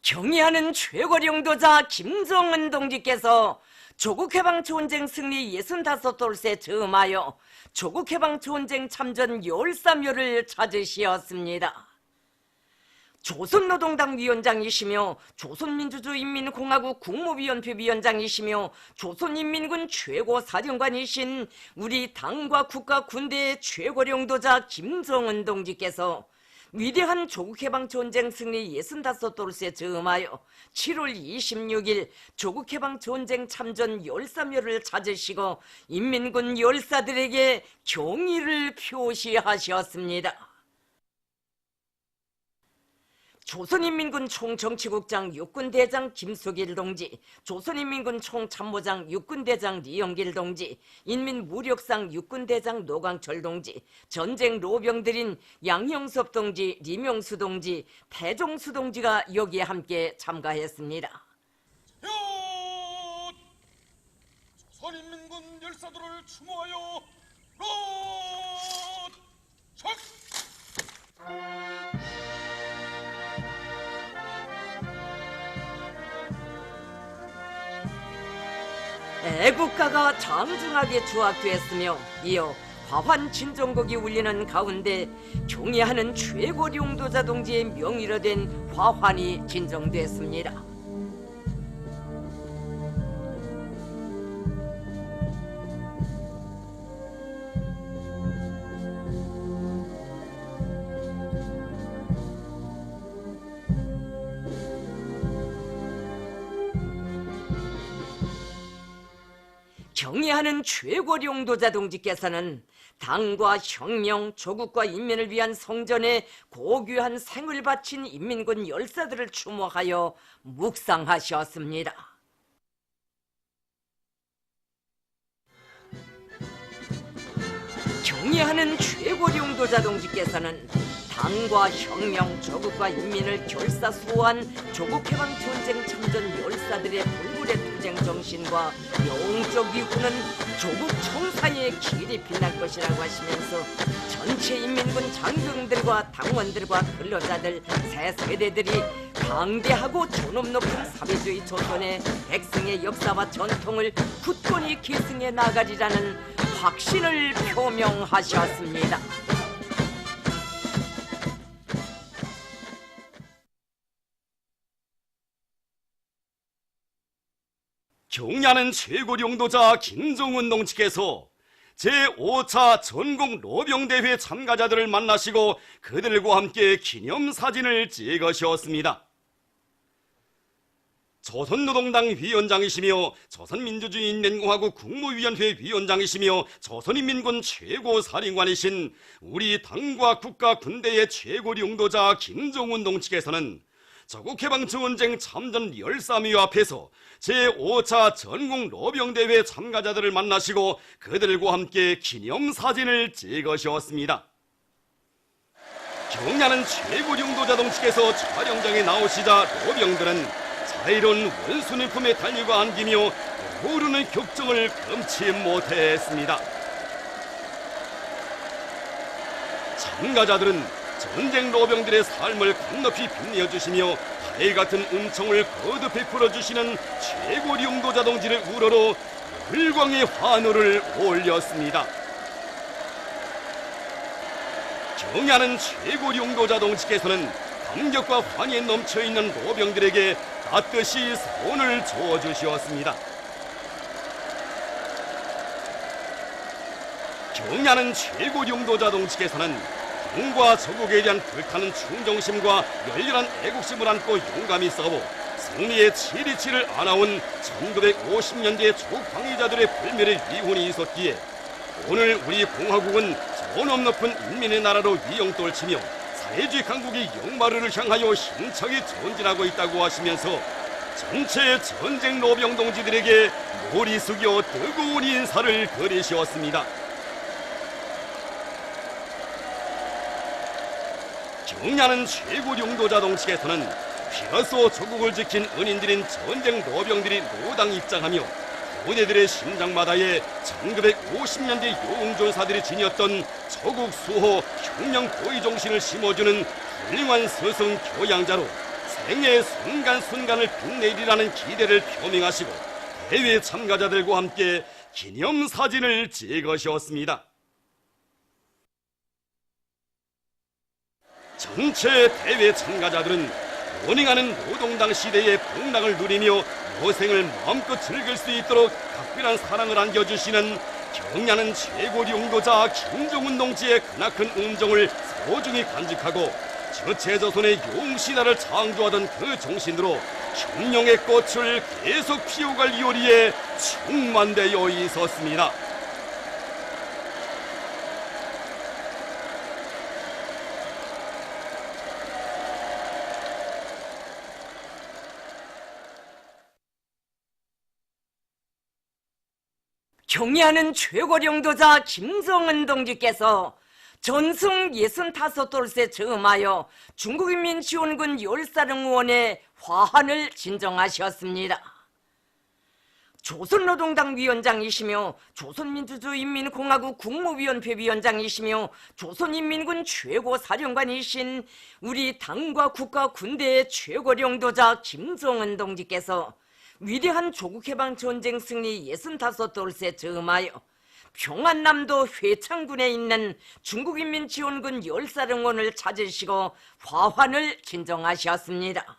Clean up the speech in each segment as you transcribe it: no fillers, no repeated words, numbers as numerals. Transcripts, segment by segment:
경의하는 최고령도자 김정은 동지께서 조국해방전쟁 승리 65돌세 즈음하여 조국해방전쟁 참전 열사묘를 찾으시었습니다. 조선노동당 위원장이시며 조선민주주의인민공화국 국무위원회 위원장이시며 조선인민군 최고사령관이신 우리 당과 국가 군대의 최고령도자 김정은 동지께서 위대한 조국해방전쟁 승리 65돌세 즈음하여 7월 26일 조국해방전쟁 참전 열사묘를 찾으시고 인민군 열사들에게 경의를 표시하셨습니다. 조선인민군 총정치국장 육군대장 김석일 동지, 조선인민군 총참모장 육군대장 리영길 동지, 인민무력상 육군대장 노광철 동지, 전쟁 로병들인 양형섭 동지, 리명수 동지, 태종수 동지가 여기에 함께 참가했습니다. 조선인민군 열사들을 추모하여 첫! 애국가가 장중하게 조악되었으며 이어 화환 진정곡이 울리는 가운데 경의하는 최고령도자 동지의 명의로 된 화환이 진정됐습니다. 경의하는 최고령도자 동지께서는 당과 혁명, 조국과 인민을 위한 성전에 고귀한 생을 바친 인민군 열사들을 추모하여 묵상하셨습니다. 경의하는 최고령도자 동지께서는 당과 혁명, 조국과 인민을 결사수호한 조국해방전쟁 참전 열사들의 불굴의 투쟁 정신과 영적 위후는 조국 청사에 길이 빛날 것이라고 하시면서 전체 인민군 장병들과 당원들과 근로자들 새 세대들이 강대하고 존엄 높은 사회주의 조선의 백성의 역사와 전통을 굳건히 계승해 나가리라는 확신을 표명하셨습니다. 경의하는 최고령도자 김정은 동지께서 제5차 전국 로병대회 참가자들을 만나시고 그들과 함께 기념사진을 찍으셨습니다. 조선노동당 위원장이시며 조선민주주의인민공화국 국무위원회 위원장이시며 조선인민군 최고사령관이신 우리 당과 국가 군대의 최고령도자 김정은 동지께서는 조국해방전쟁 참전 열사묘 앞에서 제5차 전국 로병대회 참가자들을 만나시고 그들과 함께 기념사진을 찍으셨습니다. 경의하는 최고령도자 동지께서 촬영장에 나오시자 로병들은 자유로운 원수의 품에 달리고 안기며 오르는 격정을 금치 못했습니다. 참가자들은 전쟁 로병들의 삶을 간높이 빛내어주시며 달같은 은총을 거듭 베풀어주시는 최고령도자 동지를 우러러 열광의 환호를 올렸습니다. 경의하는 최고령도자 동지께서는 감격과 환희에 넘쳐있는 로병들에게 따뜻이 손을 저어주셨습니다. 경의하는 최고령도자 동지께서는 당과 조국에 대한 불타는 충정심과 열렬한 애국심을 안고 용감히 싸워 승리의 치리치를 안아온 1950년대 조국 방위자들의 불멸의 위훈이 있었기에 오늘 우리 공화국은 존엄 높은 인민의 나라로 위용떨치며 사회주의 강국이 역마루를 향하여 힘차게 전진하고 있다고 하시면서 전체 전쟁 로병 동지들에게 머리 숙여 뜨거운 인사를 거리셨습니다. 경의하는 최고령도자 동지께서는 비로소 조국을 지킨 은인들인 전쟁 로병들이 노당 입장하며 부대들의 심장마다에 1950년대 용전사들이 지녔던 조국 수호 혁명 고위 정신을 심어주는 훌륭한 서성 교양자로 생애의 순간순간을 빛내리라는 기대를 표명하시고 대회 참가자들과 함께 기념사진을 찍으셨습니다. 전체 대회 참가자들은 러닝하는 노동당 시대의 복락을 누리며 여생을 마음껏 즐길 수 있도록 각별한 사랑을 안겨주시는 경야는 최고 용도자 김종훈 동지의 크나큰 음정을 소중히 간직하고 저체조선의 용신화를 창조하던 그 정신으로 혁명의 꽃을 계속 피워갈 요리에 충만되어 있었습니다. 경의하는 최고령도자 김정은 동지께서 전승 65돌세 즈음하여 중국인민지원군 열사령원의 화환을 진정하셨습니다. 조선노동당 위원장이시며 조선민주주의인민공화국 국무위원회 위원장이시며 조선인민군 최고사령관이신 우리 당과 국가 군대의 최고령도자 김정은 동지께서 위대한 조국해방전쟁 승리 65돌세 즈음하여 평안남도 회창군에 있는 중국인민지원군 열사령원을 찾으시고 화환을 진정하셨습니다.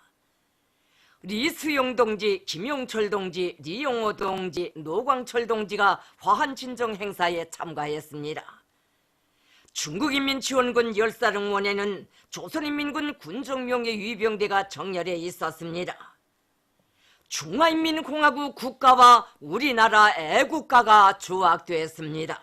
리수용 동지, 김용철 동지, 리용호 동지, 노광철 동지가 화환 진정 행사에 참가했습니다. 중국인민지원군 열사령원에는 조선인민군 군정명예 위병대가 정렬해 있었습니다. 중화인민공화국 국가와 우리나라 애국가가 조악되었습니다.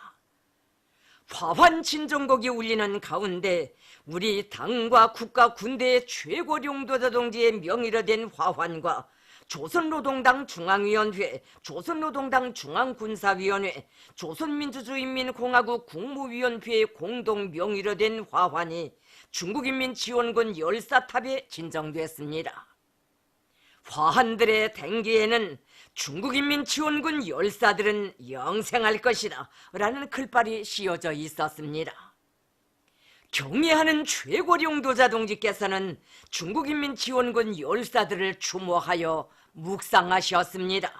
화환 진정곡이 울리는 가운데 우리 당과 국가 군대의 최고령도자 동지의 명의로 된 화환과 조선노동당 중앙위원회, 조선노동당 중앙군사위원회, 조선민주주의인민공화국 국무위원회의 공동 명의로 된 화환이 중국인민지원군 열사탑에 진정됐습니다. 화환들의 댕기에는 중국인민지원군 열사들은 영생할 것이다 라는 글발이 씌워져 있었습니다. 경의하는 최고령도자 동지께서는 중국인민지원군 열사들을 추모하여 묵상하셨습니다.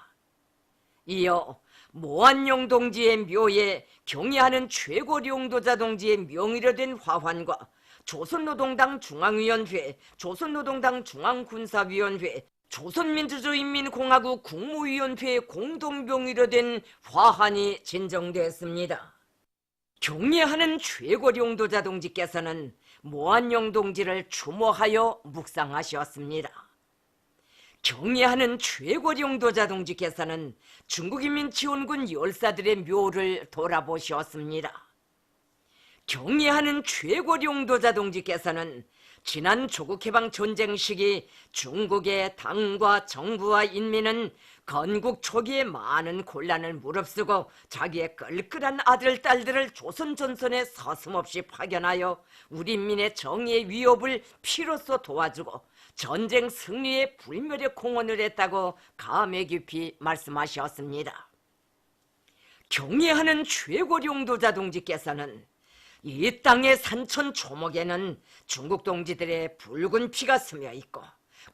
이어 모한용 동지의 묘에 경의하는 최고령도자 동지의 명의로 된 화환과 조선노동당 중앙위원회, 조선노동당 중앙군사위원회, 조선민주주의인민공화국 국무위원회의 공동명의로 된 화환이 진정됐습니다. 경의하는 최고령도자 동지께서는 모한용 동지를 추모하여 묵상하셨습니다. 경의하는 최고령도자 동지께서는 중국인민지원군 열사들의 묘를 돌아보셨습니다. 경의하는 최고령도자 동지께서는 지난 조국해방 전쟁 시기 중국의 당과 정부와 인민은 건국 초기에 많은 곤란을 무릅쓰고 자기의 끌끌한 아들, 딸들을 조선 전선에 서슴없이 파견하여 우리 인민의 정의의 위협을 피로써 도와주고 전쟁 승리에 불멸의 공헌을 했다고 감회 깊이 말씀하셨습니다. 경의하는 최고령도자 동지께서는 이 땅의 산천 초목에는 중국 동지들의 붉은 피가 스며 있고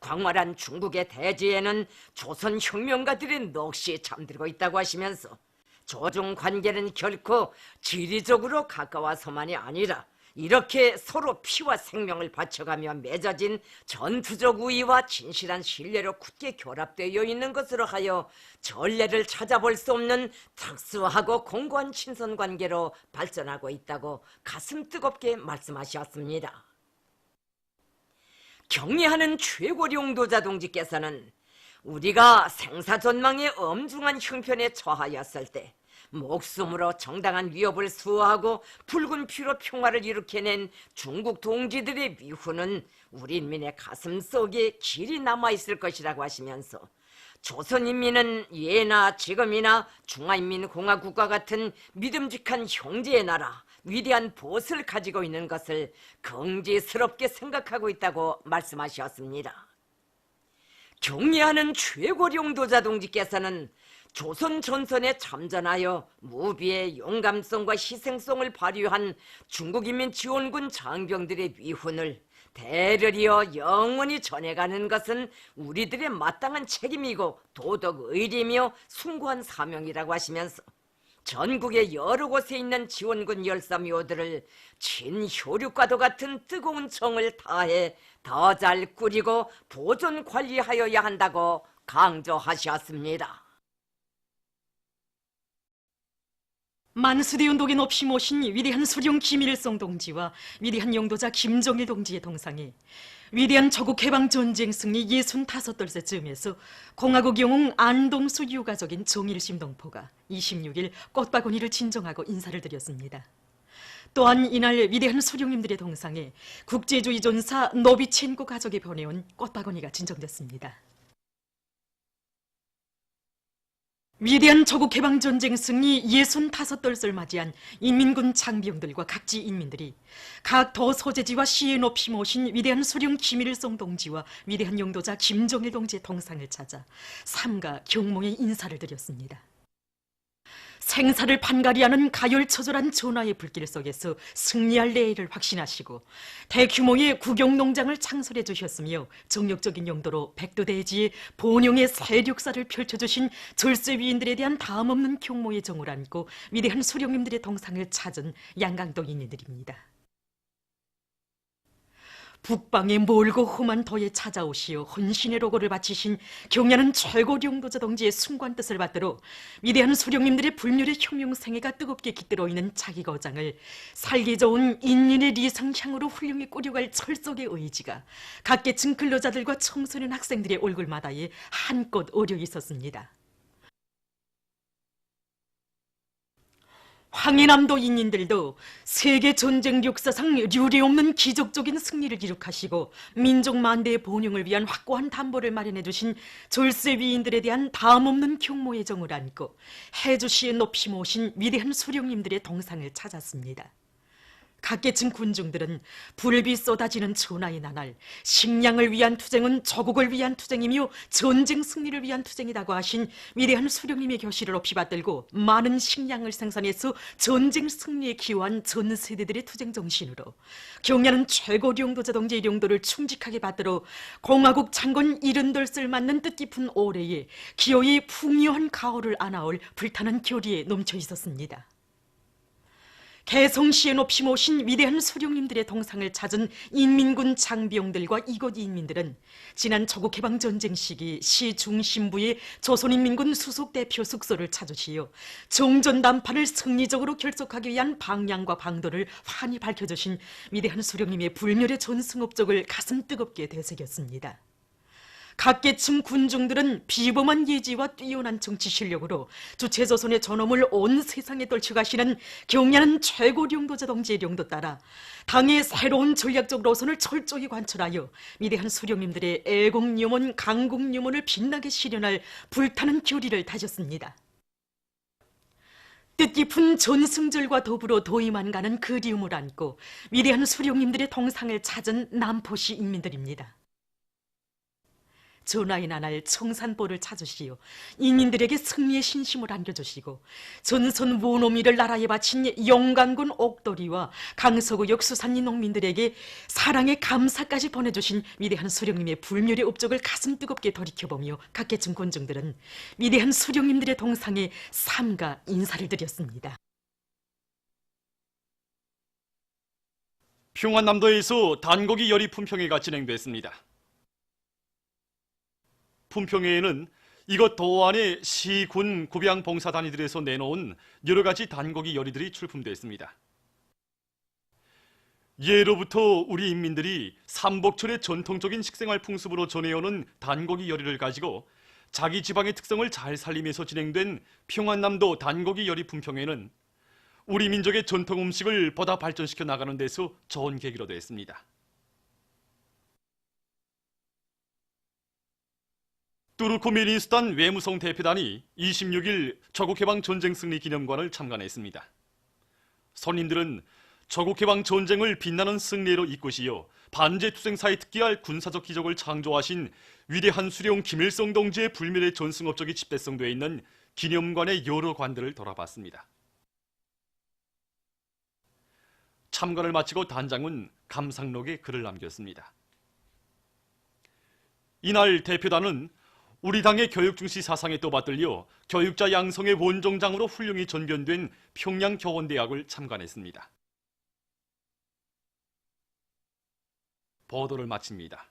광활한 중국의 대지에는 조선 혁명가들의 넋이 잠들고 있다고 하시면서 조중 관계는 결코 지리적으로 가까워서만이 아니라 이렇게 서로 피와 생명을 바쳐가며 맺어진 전투적 우위와 진실한 신뢰로 굳게 결합되어 있는 것으로 하여 전례를 찾아볼 수 없는 특수하고 공고한 친선관계로 발전하고 있다고 가슴 뜨겁게 말씀하셨습니다. 경의하는 최고령도자 동지께서는 우리가 생사전망의 엄중한 형편에 처하였을 때 목숨으로 정당한 위협을 수호하고 붉은 피로 평화를 일으켜낸 중국 동지들의 미후는 우리 인민의 가슴속에 길이 남아있을 것이라고 하시면서 조선인민은 예나 지금이나 중화인민공화국과 같은 믿음직한 형제의 나라, 위대한 보스를 가지고 있는 것을 긍지스럽게 생각하고 있다고 말씀하셨습니다. 경의하는 최고령도자 동지께서는 조선 전선에 참전하여 무비의 용감성과 희생성을 발휘한 중국인민지원군 장병들의 위훈을 대를 이어 영원히 전해가는 것은 우리들의 마땅한 책임이고 도덕 의리며 숭고한 사명이라고 하시면서 전국의 여러 곳에 있는 지원군 열사묘들을 진효륙과도 같은 뜨거운 정을 다해 더 잘 꾸리고 보존 관리하여야 한다고 강조하셨습니다. 만수대 운동에 높이 모신 위대한 수령 김일성 동지와 위대한 영도자 김정일 동지의 동상에 위대한 조국해방 전쟁 승리 65돌세 즈음에서 공화국 영웅 안동수 유가족인 정일심 동포가 26일 꽃바구니를 진정하고 인사를 드렸습니다. 또한 이날 위대한 수령님들의 동상에 국제주의 전사 노비첸코 가족이 보내온 꽃바구니가 진정됐습니다. 위대한 조국해방전쟁 승리 65돌을 맞이한 인민군 장병들과 각지 인민들이 각 도 소재지와 시에 높이 모신 위대한 수령 김일성 동지와 위대한 영도자 김정일 동지의 동상을 찾아 삼가 경몽의 인사를 드렸습니다. 생사를 판가리하는 가열처절한 전화의 불길 속에서 승리할 내일을 확신하시고 대규모의 국영농장을 창설해 주셨으며 정력적인 용도로 백두대지에 본영의 세력사를 펼쳐주신 절세위인들에 대한 다음없는 경모의 정을 안고 위대한 수령님들의 동상을 찾은 양강동 인민들입니다. 북방의 멀고 험한 도에 찾아오시어 헌신의 로고를 바치신 경야는 최고 영도자 동지의 숭고한 뜻을 받들어 위대한 수령님들의 불멸의 혁명생애가 뜨겁게 깃들어 있는 자기 거장을 살기 좋은 인민의 리상향으로 훌륭히 꾸려갈 철석의 의지가 각계층 근로자들과 청소년 학생들의 얼굴마다에 한껏 어려 있었습니다. 황해남도 인민들도 세계 전쟁 역사상 유례없는 기적적인 승리를 기록하시고 민족 만대의 번영을 위한 확고한 담보를 마련해 주신 절세위인들에 대한 다음없는 경모의 정을 안고 해주시에 높이 모신 위대한 수령님들의 동상을 찾았습니다. 각계층 군중들은 불비 쏟아지는 전하의 나날, 식량을 위한 투쟁은 조국을 위한 투쟁이며 전쟁 승리를 위한 투쟁이라고 하신 위대한 수령님의 교시를 높이 받들고 많은 식량을 생산해서 전쟁 승리에 기여한 전 세대들의 투쟁 정신으로 경야는 최고 영도자 동지의 영도를 충직하게 받들어 공화국 창건 70돌을 맞는 뜻깊은 올해에 기어이 풍요한 가호를 안아올 불타는 교리에 넘쳐 있었습니다. 개성시에 높이 모신 위대한 수령님들의 동상을 찾은 인민군 장병들과 이곳 인민들은 지난 조국해방전쟁 시기 시 중심부의 조선인민군 수속대표 숙소를 찾으시어 정전담판을 승리적으로 결속하기 위한 방향과 방도를 환히 밝혀주신 위대한 수령님의 불멸의 전승업적을 가슴 뜨겁게 되새겼습니다. 각계층 군중들은 비범한 예지와 뛰어난 정치 실력으로 주체조선의 존엄을 온 세상에 떨쳐가시는 경야는 최고 영도자 동지의 영도 따라 당의 새로운 전략적 노선을 철저히 관철하여 위대한 수령님들의 애국유문, 강국유문을 빛나게 실현할 불타는 교리를 다졌습니다. 뜻깊은 전승절과 더불어 도의만 가는 그리움을 안고 위대한 수령님들의 동상을 찾은 남포시 인민들입니다. 전하의 나날 청산보를 찾으시어 인민들에게 승리의 신심을 안겨주시고 전선 무노미를 나라에 바친 영광군 옥돌이와 강서구 역수산리 농민들에게 사랑의 감사까지 보내주신 위대한 수령님의 불멸의 업적을 가슴 뜨겁게 돌이켜보며 각계층 군중들은 위대한 수령님들의 동상에 삼가 인사를 드렸습니다. 평안남도에서 단고기 열이 품평회가 진행됐습니다. 품평회에는 이것 도안의 시, 군, 구병 봉사단위들에서 내놓은 여러 가지 단고기 열의들이 출품됐습니다. 예로부터 우리 인민들이 삼복철의 전통적인 식생활 풍습으로 전해오는 단고기 열의를 가지고 자기 지방의 특성을 잘 살리면서 진행된 평안남도 단고기 열의 품평회는 우리 민족의 전통 음식을 보다 발전시켜 나가는 데서 좋은 계기로 되었습니다. 투르크메니스탄 외무성 대표단이 26일 조국해방 전쟁 승리 기념관을 참관했습니다. 손님들은 조국해방 전쟁을 빛나는 승리로 이끄시어 반제투쟁사에 특기할 군사적 기적을 창조하신 위대한 수령 김일성 동지의 불멸의 전승업적이 집대성되어 있는 기념관의 여러 관들을 돌아봤습니다. 참관을 마치고 단장은 감상록에 글을 남겼습니다. 이날 대표단은 우리 당의 교육 중시 사상에 또 받들려 교육자 양성의 원종장으로 훌륭히 전변된 평양교원대학을 참관했습니다. 보도를 마칩니다.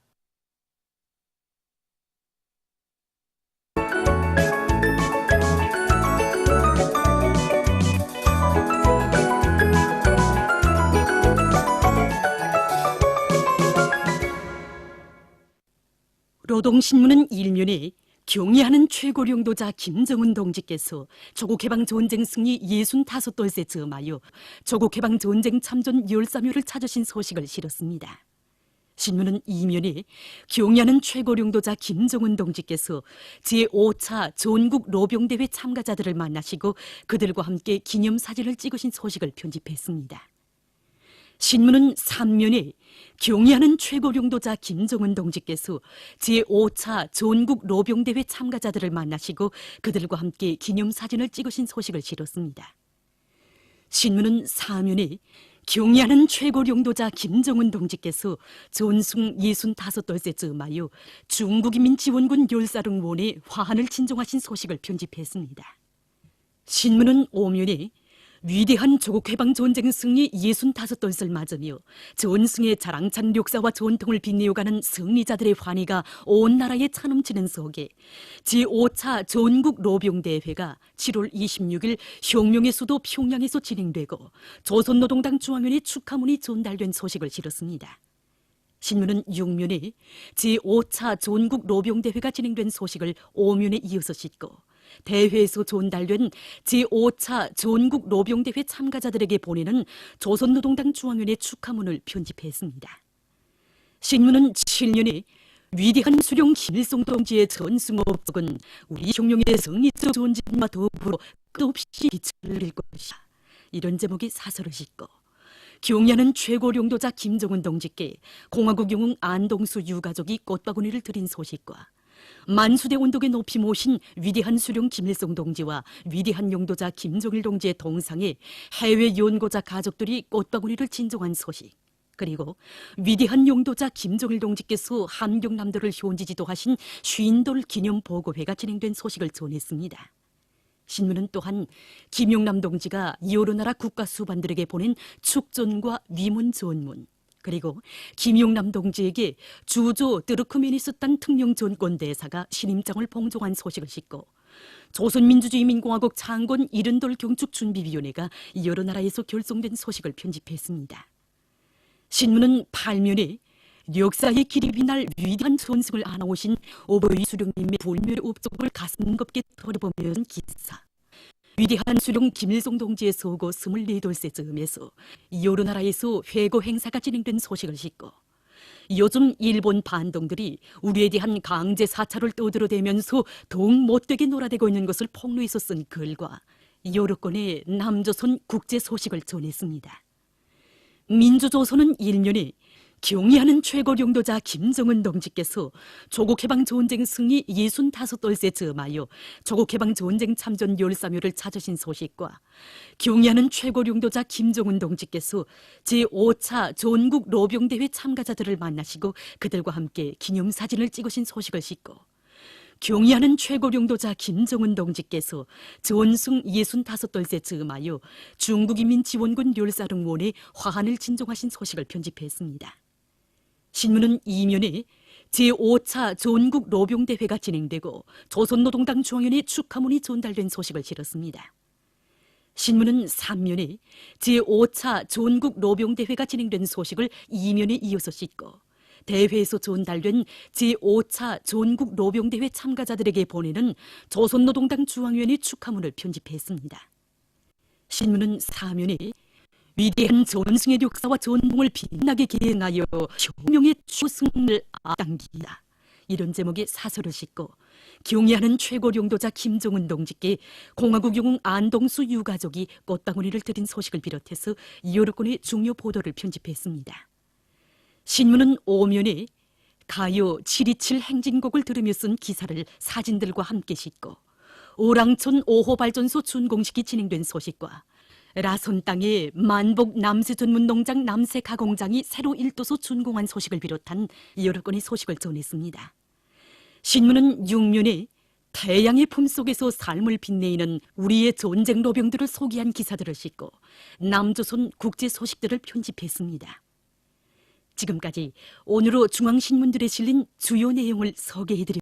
노동신문은 일면에 경의하는 최고령도자 김정은 동지께서 조국해방전쟁 승리 65돌세 즈음하여 조국해방전쟁 참전 13요를 찾으신 소식을 실었습니다. 신문은 이면에 경의하는 최고령도자 김정은 동지께서 제5차 전국 로병대회 참가자들을 만나시고 그들과 함께 기념사진을 찍으신 소식을 편집했습니다. 신문은 3면에 경의하는 최고령도자 김정은 동지께서 제5차 전국 로병대회 참가자들을 만나시고 그들과 함께 기념사진을 찍으신 소식을 실었습니다. 신문은 4면에 경의하는 최고령도자 김정은 동지께서 전승 65돌세 즈음하여 중국인민지원군 열사릉원에 화환을 진종하신 소식을 편집했습니다. 신문은 5면에 위대한 조국해방전쟁 승리 65돌을 맞으며 전승의 자랑찬 역사와 전통을 빛내어가는 승리자들의 환희가 온 나라에 차넘치는 속에 제5차 전국 로병대회가 7월 26일 혁명의 수도 평양에서 진행되고 조선노동당 중앙위원회 축하문이 전달된 소식을 실었습니다. 신문은 6면에 제5차 전국 로병대회가 진행된 소식을 5면에 이어서 싣고 대회에서 전달된 제5차 전국 로병대회 참가자들에게 보내는 조선노동당 중앙위원회 축하문을 편집했습니다. 신문은 7년에 위대한 수령 김일성 동지의 전승업적은 우리 혁명의 승리적 전진과 더불어 끝없이 빛을 낼 것이다. 이런 제목의 사설을 싣고 경의하는 최고령도자 김정은 동지께 공화국 영웅 안동수 유가족이 꽃바구니를 드린 소식과 만수대 원독에 높이 모신 위대한 수령 김일성 동지와 위대한 용도자 김정일 동지의 동상에 해외 연고자 가족들이 꽃바구니를 진종한 소식, 그리고 위대한 용도자 김정일 동지께서 함경남도를 현지지도하신 쉰돌 기념보고회가 진행된 소식을 전했습니다. 신문은 또한 김용남 동지가 여러 나라 국가 수반들에게 보낸 축전과 위문 전문, 그리고 김용남 동지에게 주조 뜨르크메니스탄 특명전권대사가 신임장을 봉종한 소식을 싣고 조선민주주의민공화국 창건 이른돌 경축준비위원회가 여러 나라에서 결성된 소식을 편집했습니다. 신문은 8면에 역사의 길이 빛날 위대한 전승을 안아오신 오버이 수령님의 불멸의 업적을 가슴겁게 털어보면 기사, 위대한 수령 김일성 동지의 서거 24돌세 즈음에서 여러 나라에서 회고 행사가 진행된 소식을 싣고 요즘 일본 반동들이 우리에 대한 강제 사찰을 떠들어대면서 더욱 못되게 놀아대고 있는 것을 폭로해서 쓴 글과 여러 건의 남조선 국제 소식을 전했습니다. 민주조선은 1년에 경의하는 최고령도자 김정은 동지께서 조국해방전쟁 승리 65돌세 즈음하여 조국해방전쟁 참전 13요를 찾으신 소식과 경의하는 최고령도자 김정은 동지께서 제5차 전국 로병대회 참가자들을 만나시고 그들과 함께 기념사진을 찍으신 소식을 싣고 경의하는 최고령도자 김정은 동지께서 전승 65돌세 즈음하여 중국인민지원군 열사릉원에 화환을 진종하신 소식을 편집했습니다. 신문은 이면에 제5차 전국 로병대회가 진행되고 조선노동당 중앙위원회 축하문이 전달된 소식을 실었습니다. 신문은 3면에 제5차 전국 로병대회가 진행된 소식을 2면에 이어서 싣고 대회에서 전달된 제5차 전국 로병대회 참가자들에게 보내는 조선노동당 중앙위원회 축하문을 편집했습니다. 신문은 4면에 위대한 전승의 역사와 전통을 빛나게 계행하여 혁명의 추승을 앞당기다, 이런 제목의 사설을 싣고 경의하는 최고령도자 김정은 동지께 공화국 영웅 안동수 유가족이 꽃바구니를 드린 소식을 비롯해서 여러 건의 중요 보도를 편집했습니다. 신문은 5면에 가요 727 행진곡을 들으며 쓴 기사를 사진들과 함께 싣고 오랑천 5호 발전소 준공식이 진행된 소식과 라손 땅에 만복 남새 전문 농장 남새 가공장이 새로 일도소 준공한 소식을 비롯한 여러 건의 소식을 전했습니다. 신문은 6면에 태양의 품속에서 삶을 빛내이는 우리의 전쟁 노병들을 소개한 기사들을 싣고 남조선 국제 소식들을 편집했습니다. 지금까지 오늘로 중앙신문들에 실린 주요 내용을 소개해드립니다.